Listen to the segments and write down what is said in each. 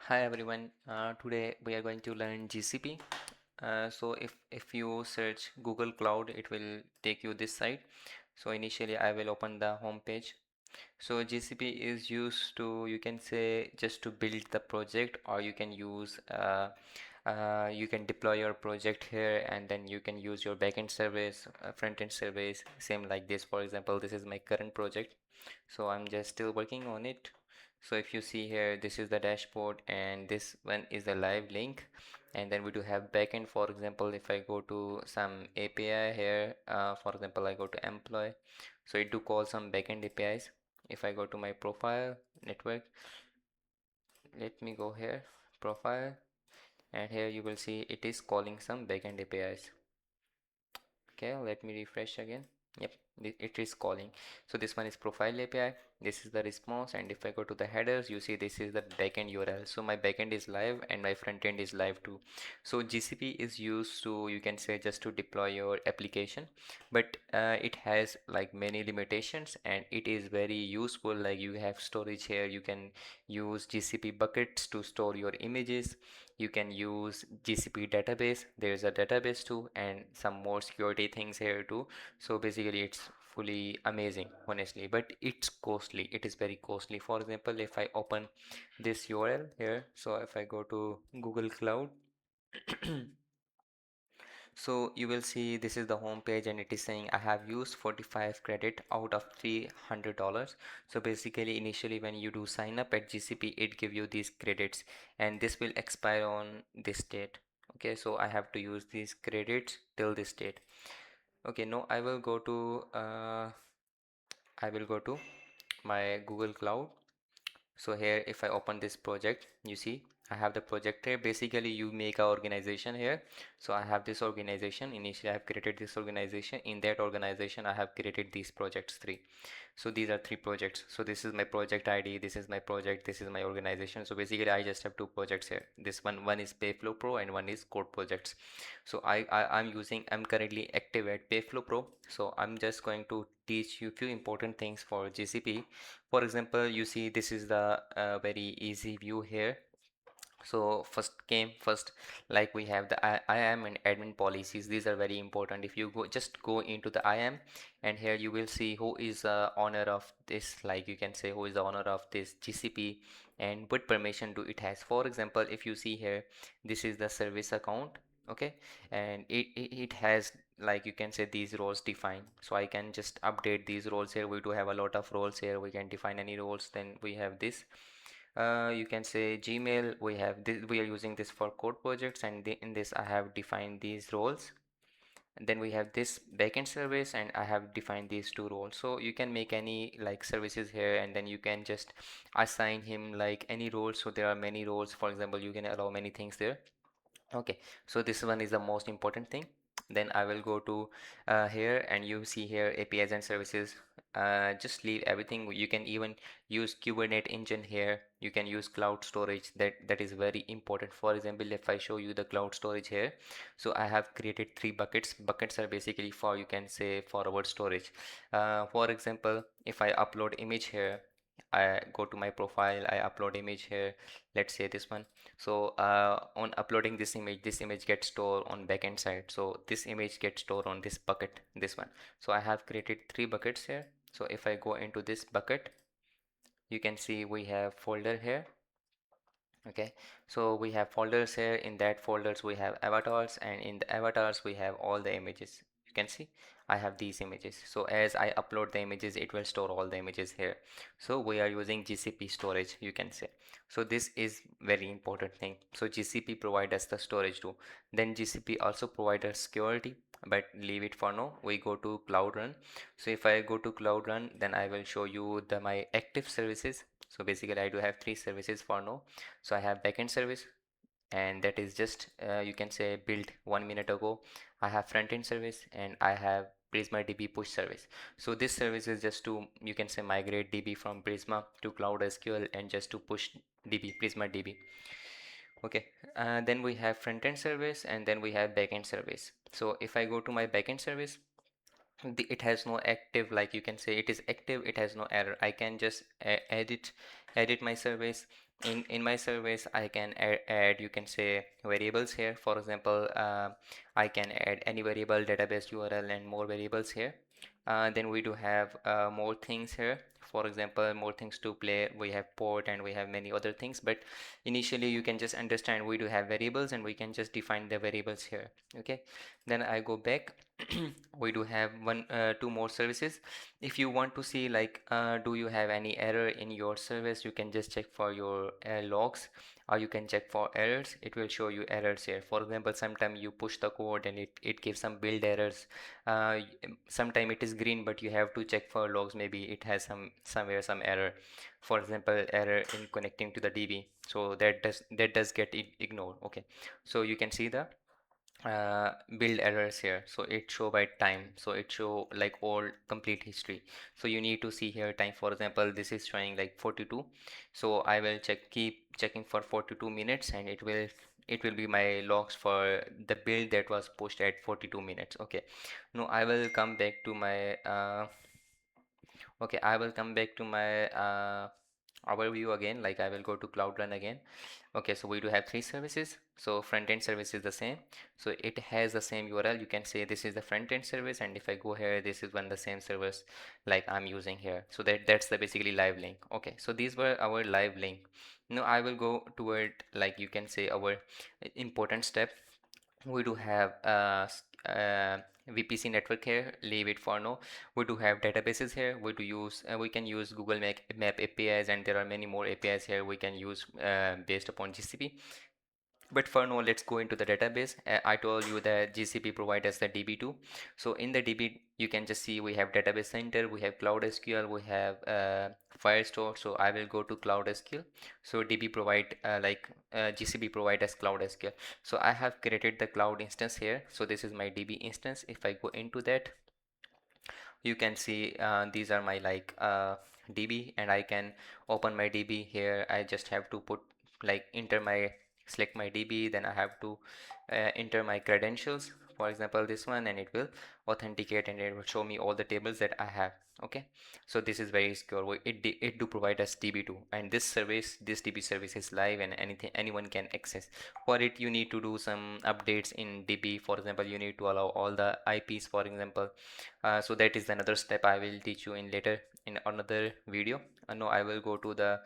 Hi everyone. Today we are going to learn GCP. So if you search Google Cloud, it will take you this site. So initially I will open the home page. So GCP is used to, you can say, just to build the project, or you can use you can deploy your project here, and then you can use your backend service, front-end service, same like this. For example, this is my current project, so I'm just still working on it. So if you see here, this is the dashboard, and this one is the live link. And then we do have backend. For example, if I go to some API here, for example, I go to employee, so it do call some backend APIs. If I go to my profile network, let me go here, profile, and here you will see it is calling some backend APIs. Okay, let me refresh again. Yep, it is calling. So this one is profile API. This is the response, and if I go to the headers, you see this is the backend URL. So my backend is live and my front end is live too. So GCP is used to, you can say, just to deploy your application, but it has like many limitations, and it is very useful. Like you have storage here, you can use GCP buckets to store your images. You can use GCP database. There's a database too, and some more security things here too. So basically it's fully amazing, honestly, but it's costly. It is very costly. For example, if I open this URL here, so if I go to Google Cloud, so you will see this is the home page, and it is saying I have used 45 credit out of $300. So basically initially when you do sign up at GCP, it give you these credits, and this will expire on this date. Okay, so I have to use these credits till this date. Okay, now I will go to my Google Cloud. So here if I open this project, you see I have the project here. Basically you make a organization here. So I have this organization. Initially I have created this organization. In that organization I have created these projects three. So these are three projects. So this is my project ID, this is my project, this is my organization. So basically I just have two projects here. This one is Payflow Pro, and one is Code Projects. So I'm currently active at Payflow Pro. So I'm just going to teach you few important things for GCP. For example, you see this is the very easy view here. So first came first, like we have the IAM and admin policies. These are very important. If you go into the IAM, and here you will see who is the owner of this, like you can say who is the owner of this GCP and what permission do it has. For example, if you see here, this is the service account. Okay, and it has, like you can say, these roles defined. So I can just update these roles here. We do have a lot of roles here. We can define any roles. Then we have this, you can say Gmail. We have this, we are using this for code projects, and in this I have defined these roles. And then we have this backend service, and I have defined these two roles. So you can make any like services here, and then you can just assign him like any role. So there are many roles. For example, you can allow many things there. Okay, so this one is the most important thing. Then I will go to here, and you see here APIs and services. Just leave everything. You can even use Kubernetes engine here. You can use cloud storage. That is very important. For example, if I show you the cloud storage here, so I have created three buckets. Buckets are basically for, you can say, for our storage. For example, if I upload image here, I go to my profile, I upload image here. Let's say this one. So on uploading this image gets stored on backend side. So this image gets stored on this bucket, this one. So I have created three buckets here. So if I go into this bucket, you can see we have folder here. Okay, so we have folders here. In that folders we have avatars, and in the avatars we have all the images. You can see I have these images. So as I upload the images, it will store all the images here. So we are using GCP storage, you can say. So this is very important thing. So GCP provide us the storage too. Then GCP also provide us security, but leave it for now. We go to Cloud Run. So if I go to Cloud Run, then I will show you the my active services. So basically I do have three services for now. So I have backend service, and that is just you can say built 1 minute ago. I have front end service, and I have Prisma DB push service. So this service is just to, you can say, migrate DB from Prisma to Cloud SQL, and just to push DB, Prisma DB. Okay, then we have front end service, and then we have backend service. So if I go to my backend service, it has no active, like you can say it is active, it has no error. I can just edit my service, in my service I can add, you can say, variables here. For example, I can add any variable, database URL, and more variables here. Then we do have more things here. For example, more things to play. We have port and we have many other things, but initially you can just understand we do have variables and we can just define the variables here. Okay, then I go back. We do have two more services. If you want to see like do you have any error in your service, you can just check for your logs, or you can check for errors. It will show you errors here. For example, sometimes you push the code and it gives some build errors. Sometimes it is green, but you have to check for logs, maybe it has somewhere some error. For example, error in connecting to the DB, so that does get ignored. Okay, so you can see the build errors here. So it show by time, so it show like all complete history. So you need to see here time. For example, this is showing like 42, so I will keep checking for 42 minutes, and it will be my logs for the build that was pushed at 42 minutes. Okay, now I will come back to my overview again. Like I will go to Cloud Run again. Okay, so we do have three services. So front end service is the same. So it has the same URL. You can say this is the front end service, and if I go here, this is one the same service like I'm using here. So that's the basically live link. Okay, so these were our live link. Now I will go toward, like you can say, our important step. We do have VPC network here, leave it for now. We do have databases here. We can use Google Map APIs, and there are many more APIs here we can use based upon GCP. But for now, let's go into the database. I told you that GCP provides us the DB2. So in the DB, you can just see we have database center, we have Cloud SQL, we have Firestore. So I will go to Cloud SQL. So DB provide GCP provide us Cloud SQL. So I have created the cloud instance here. So this is my DB instance. If I go into that, you can see these are my DB, and I can open my DB here. I just have to put like select my DB, then I have to enter my credentials, for example this one, and it will authenticate and it will show me all the tables that I have. Okay, so this is very secure. It do provide us DB2, and this DB service is live and anyone can access. For it you need to do some updates in DB. For example, you need to allow all the IPs, for example. So that is another step I will teach you in later in another video. Now I will go to the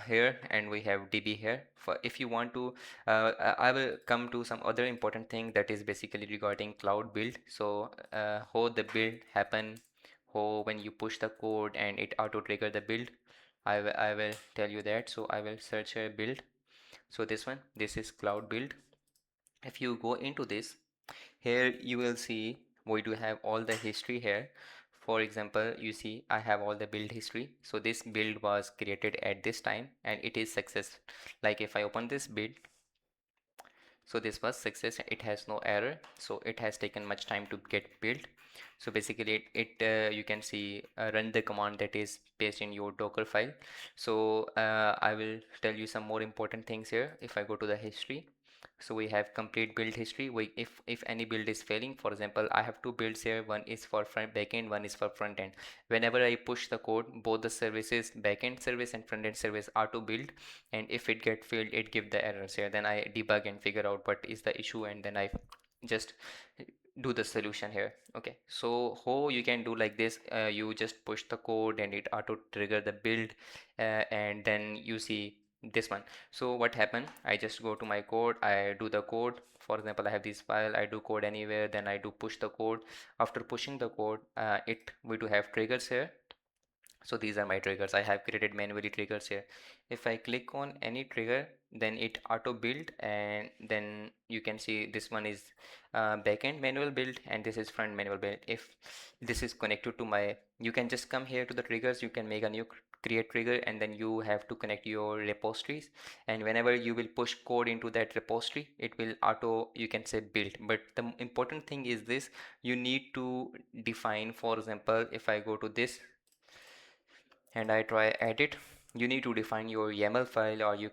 here, and we have DB here. For if you want to, I will come to some other important thing that is basically regarding cloud build. So how the build happen, how when you push the code and it auto trigger the build. I will tell you that. So I will search a build. So this is cloud build. If you go into this, here you will see we do have all the history here. For example, you see I have all the build history. So this build was created at this time and it is success. Like if I open this build, so this was success, it has no error, so it has taken much time to get built. So basically you can see run the command that is based in your Docker file. So I will tell you some more important things here. If I go to the history, so we have complete build history. If any build is failing, for example, I have two builds here. One is for front backend, one is for front end. Whenever I push the code, both the services, backend service and front end service, are to build, and if it get failed, it give the errors here. Then I debug and figure out what is the issue, and then I just do the solution here. Okay, so how you can do like this, you just push the code and it auto trigger the build, and then you see this one. So what happened, I just go to my code, I do the code. For example, I have this file, I do code anywhere, then I do push the code. After pushing the code, we do have triggers here. So these are my triggers. I have created manually triggers here. If I click on any trigger, then it auto build, and then you can see this one is backend manual build and this is front manual build. If this is connected to my, you can just come here to the triggers, you can make a new create trigger, and then you have to connect your repositories, and whenever you will push code into that repository, it will auto, you can say, build. But the important thing is this, you need to define. For example, if I go to this and I try edit, you need to define your YAML file, or you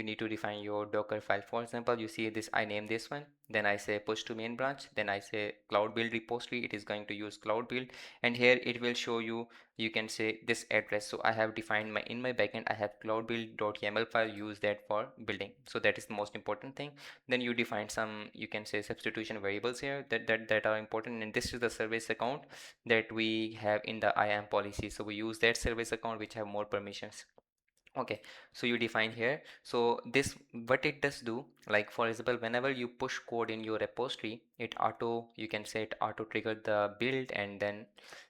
need to define your Docker file. For example, you see this, I name this one, then I say push to main branch, then I say cloud build repository, it is going to use cloud build, and here it will show you, you can say this address. So I have defined my, in my backend I have cloud build.yaml file, use that for building. So that is the most important thing. Then you define some, you can say substitution variables here that are important, and this is the service account that we have in the IAM policy. So we use that service account which have more permissions. Okay, so you define here. So this, what it does do, like for example, whenever you push code in your repository, it auto, you can say it auto trigger the build, and then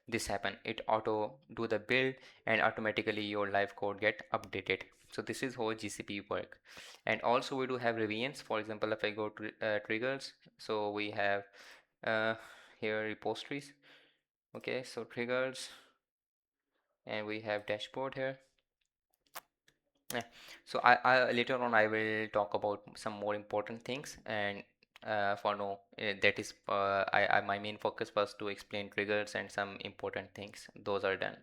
this happen, it auto do the build, and automatically your live code get updated. So this is how GCP work. And also we do have revisions. For example, if I go to triggers, so we have uh, here repositories. Okay, so triggers, and we have dashboard here. Yeah. So I later on I will talk about some more important things, and for now that is my main focus was to explain triggers and some important things. Those are done.